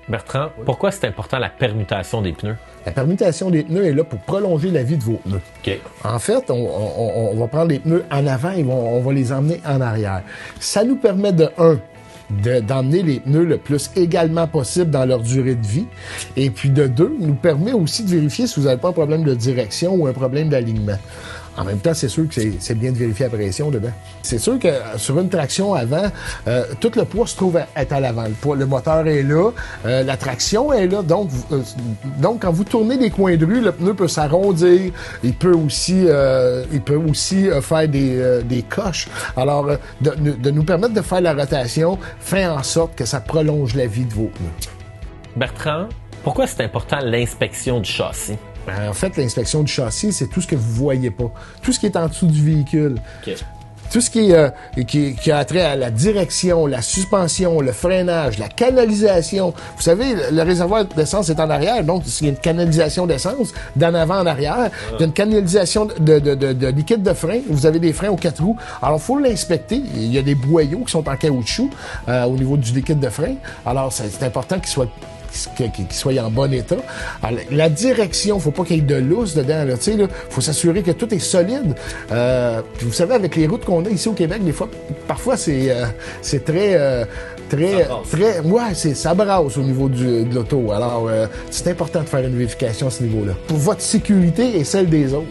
Bertrand, pourquoi c'est important la permutation des pneus? La permutation des pneus est là pour prolonger la vie de vos pneus. OK. En fait, on va prendre les pneus en avant et on va les emmener en arrière. Ça nous permet d'emmener les pneus le plus également possible dans leur durée de vie. Et puis de deux, nous permet aussi de vérifier si vous n'avez pas un problème de direction ou un problème d'alignement. En même temps, c'est sûr que c'est bien de vérifier la pression dedans. C'est sûr que sur une traction avant, tout le poids se trouve être à l'avant. Le moteur est là, la traction est là. Donc, quand vous tournez des coins de rue, le pneu peut s'arrondir. Il peut aussi faire des coches. Alors, de nous permettre de faire la rotation fait en sorte que ça prolonge la vie de vos pneus. Bertrand, pourquoi c'est important l'inspection du châssis? En fait, l'inspection du châssis, c'est tout ce que vous voyez pas. Tout ce qui est en dessous du véhicule. OK. Tout ce qui a trait à la direction, la suspension, le freinage, la canalisation. Vous savez, le réservoir d'essence est en arrière, donc il y a une canalisation d'essence d'en avant en arrière. Il y a une canalisation de liquide de frein. Vous avez des freins aux 4 roues. Alors, il faut l'inspecter. Il y a des boyaux qui sont en caoutchouc au niveau du liquide de frein. Alors, c'est important qu'il soit en bon état. Alors, la direction, faut pas qu'il y ait de lousse dedans. Là, faut s'assurer que tout est solide. Puis vous savez, avec les routes qu'on a ici au Québec, des fois, parfois c'est très, ça brasse au niveau de l'auto. Alors, c'est important de faire une vérification à ce niveau-là pour votre sécurité et celle des autres.